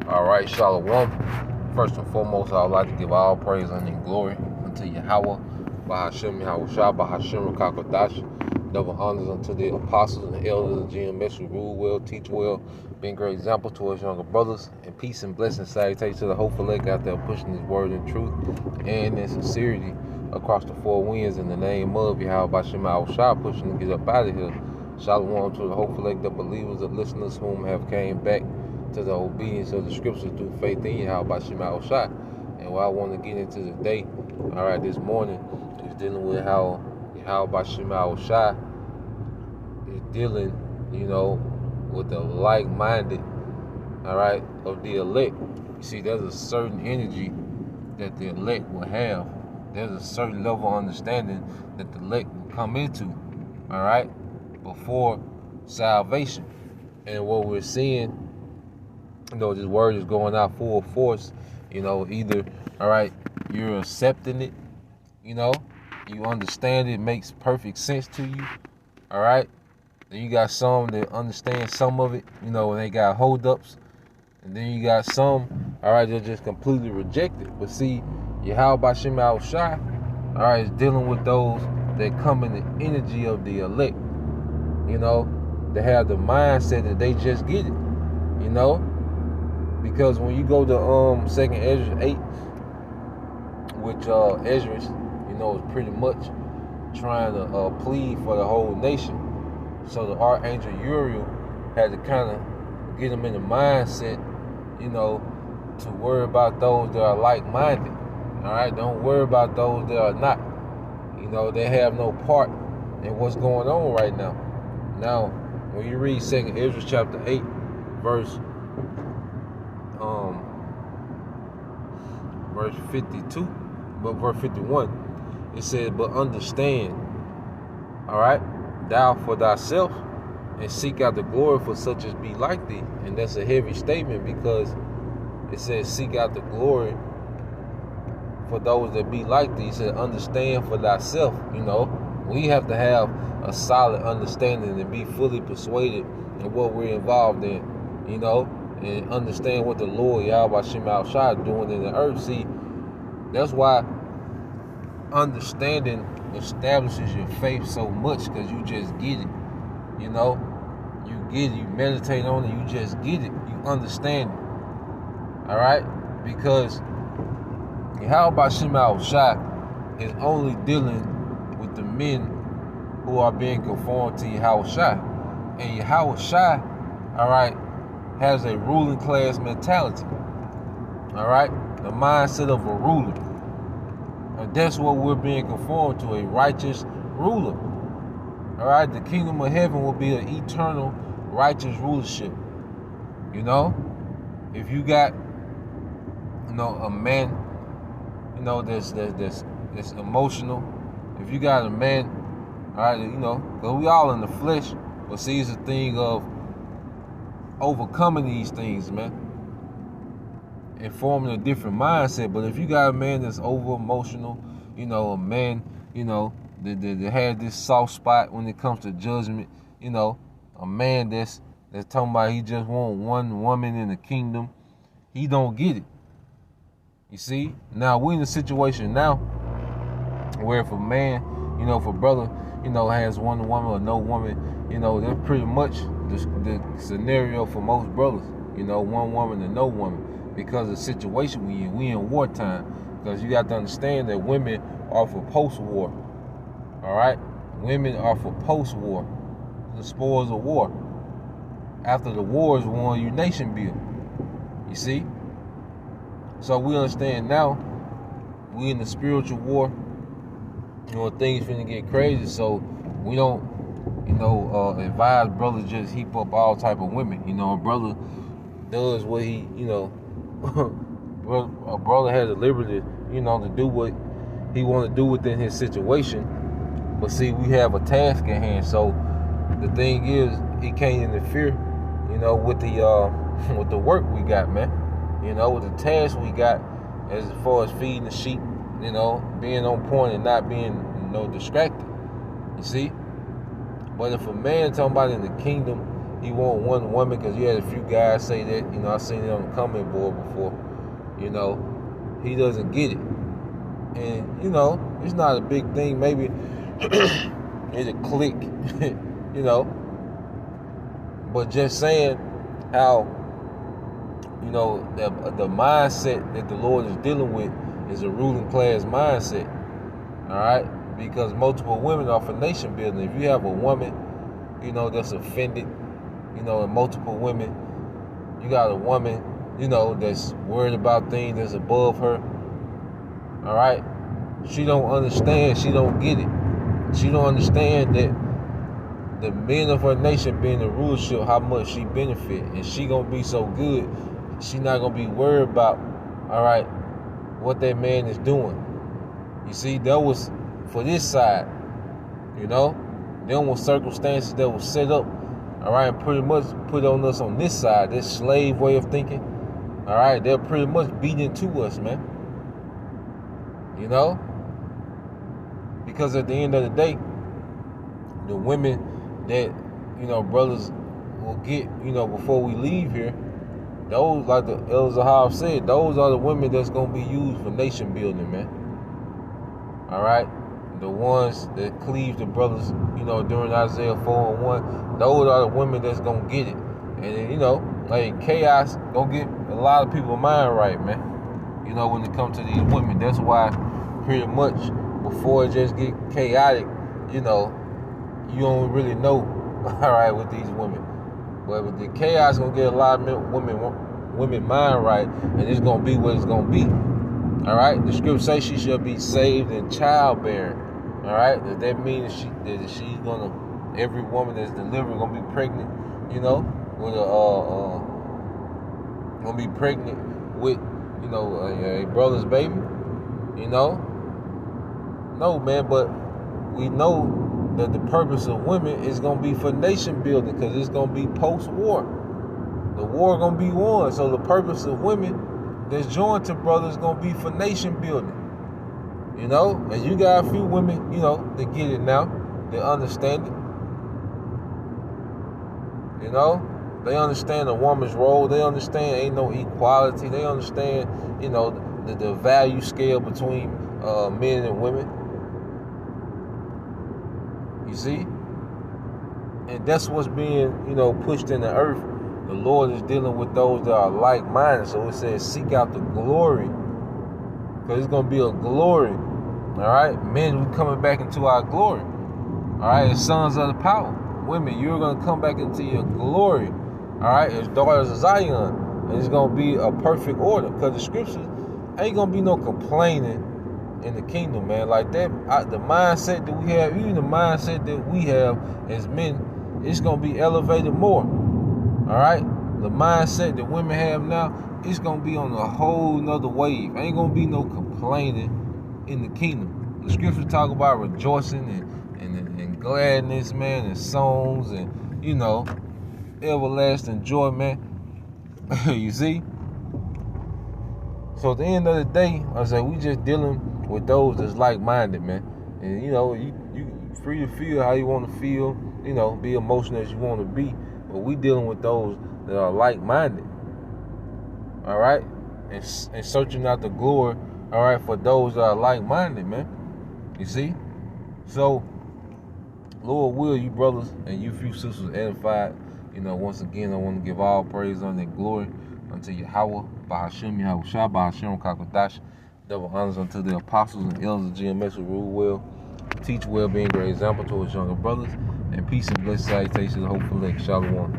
All right, Shalom. First and foremost, I would like to give all praise and glory unto Yahweh, Bahashem Yahushua, Bahashem Rakakodash. Double honors unto the apostles and the elders of GMS who rule well, teach well, being great example to us younger brothers. And peace and blessings, salutations to the hopeful elect out there pushing His word in truth and in sincerity across the four winds in the name of Yahweh, Bahashem Yahushua, pushing to get up out of here. Shalom to the hopeful elect, the believers, the listeners whom have came back to the obedience of the scriptures through faith in Yahweh Shema Shah. And what I want to get into today, all right, this morning, is dealing with how Yahweh Shema Shah is dealing, with the like-minded, all right, of the elect. You see, there's a certain energy that the elect will have. There's a certain level of understanding that the elect will come into, all right, before salvation. And what we're seeing, this word is going out full force, either, all right, you're accepting it, you understand it, makes perfect sense to you, all right? Then you got some that understand some of it, and they got holdups. And then you got some, all right, that just completely reject it. But see, Yahweh Shema Shai, all right, is dealing with those that come in the energy of the elect, they have the mindset that they just get it, because when you go to 2nd Ezra 8, which Ezra, is pretty much trying to plead for the whole nation. So the Archangel Uriel had to kind of get them in the mindset, to worry about those that are like-minded. All right, don't worry about those that are not. They have no part in what's going on right now. Now, when you read 2nd Ezra chapter 8, verse 52, but verse 51, it says, but understand, all right, thou for thyself, and seek out the glory for such as be like thee. And that's a heavy statement, because it says seek out the glory for those that be like thee. It said understand for thyself. We have to have a solid understanding and be fully persuaded in what we're involved in, and understand what the Lord Yahweh Shema Shai is doing in the earth. See, that's why understanding establishes your faith so much, because you just get it. You get it, you meditate on it, you just get it, you understand it. All right? Because Yahweh Shema Shai is only dealing with the men who are being conformed to Yahweh Shai. And Yahweh Shai, all right, has a ruling class mentality. All right? The mindset of a ruler. And that's what we're being conformed to, a righteous ruler. All right? The kingdom of heaven will be an eternal righteous rulership. If you got, a man, that's emotional. If you got a man, all right, because we all in the flesh, but see, it's a thing of overcoming these things, man, and forming a different mindset. But if you got a man that's over emotional, a man, that has this soft spot when it comes to judgment, a man that's talking about he just want one woman in the kingdom, he don't get it. You see, now we're in a situation now where if a man, if a brother, has one woman or no woman, that's pretty much the scenario for most brothers, one woman and no woman, because of the situation we in wartime. Because you got to understand that women are for post-war, all right? Women are for post-war, the spoils of war. After the war is won, your nation built. You see? So we understand now, we in the spiritual war, things finna get crazy, so we don't, advise brothers just heap up all type of women. A brother does what he, a brother has the liberty, to do what he want to do within his situation. But see, we have a task at hand, so the thing is, he can't interfere, with the work we got, man. With the task we got, as far as feeding the sheep, being on point and not being, distracted. You see? But if a man talking about in the kingdom, he want one woman, because you had a few guys say that. You know, I seen it on the comment board before. You know, he doesn't get it. And, you know, it's not a big thing. Maybe it'll click, you know. But just saying how, you know, the mindset that the Lord is dealing with is a ruling class mindset. All right? Because multiple women are for nation building. If you have a woman, you know, that's offended, you know, and multiple women, you got a woman, you know, that's worried about things that's above her. All right? She don't understand. She don't get it. She don't understand that the men of her nation being in rulership, how much she benefit. And she gonna be so good, she not gonna be worried about, all right, what that man is doing. You see, that was for this side, you know. Them were circumstances that was set up, all right, and pretty much put on us on this side, this slave way of thinking. All right, they're pretty much beating to us, man. You know? Because at the end of the day, the women that, you know, brothers will get, you know, before we leave here, those, like the elders of Hobbs said, those are the women that's going to be used for nation building, man. All right? The ones that cleave the brothers, you know, during Isaiah 4:1, those are the women that's going to get it. And, you know, like chaos going to get a lot of people's mind right, man. You know, when it comes to these women. That's why pretty much before it just get chaotic, you know, you don't really know, all right, with these women. But with the chaos, gonna get a lot of women mind right, and it's gonna be what it's gonna be. All right, the scripture says she shall be saved in childbearing. All right, does that mean that she's gonna, every woman that's delivered gonna be pregnant? You know, with gonna be pregnant with, you know, a brother's baby. You know, no, man, but we know that the purpose of women is going to be for nation building, because it's going to be post-war. The war going to be won. So the purpose of women that's joined to brothers is going to be for nation building. You know? And you got a few women, you know, that get it now. They understand it. You know? They understand the woman's role. They understand ain't no equality. They understand, you know, the value scale between men and women. You see? And that's what's being, you know, pushed in the earth. The Lord is dealing with those that are like-minded. So it says, seek out the glory. Because it's going to be a glory. All right? Men, we're coming back into our glory. All right? As sons of the power. Women, you're going to come back into your glory. All right? As daughters of Zion. And it's going to be a perfect order. Because the scriptures ain't going to be no complaining in the kingdom, man. Like that, the mindset that we have, even the mindset that we have as men, it's gonna be elevated more. All right, the mindset that women have now, it's gonna be on a whole nother wave. Ain't gonna be no complaining in the kingdom. The scriptures talk about rejoicing and gladness, man, and songs, and, you know, everlasting joy, man. You see. So at the end of the day, I say we just dealing with those that's like-minded, man. And, you know, you free to feel how you want to feel, you know, be emotional as you want to be. But we dealing with those that are like-minded, all right? And searching out the glory, all right, for those that are like-minded, man. You see? So, Lord will, you brothers and you few sisters edified. You know, once again, I want to give all praise, honor, and glory unto Yahweh, Bahashem, Yahweh Shah, Bahashem, Kakodash. Double honors unto the apostles and elders of GMS who rule well, teach well, being a great example to his younger brothers, and peace and blessed salutations, hopefully, Shalom.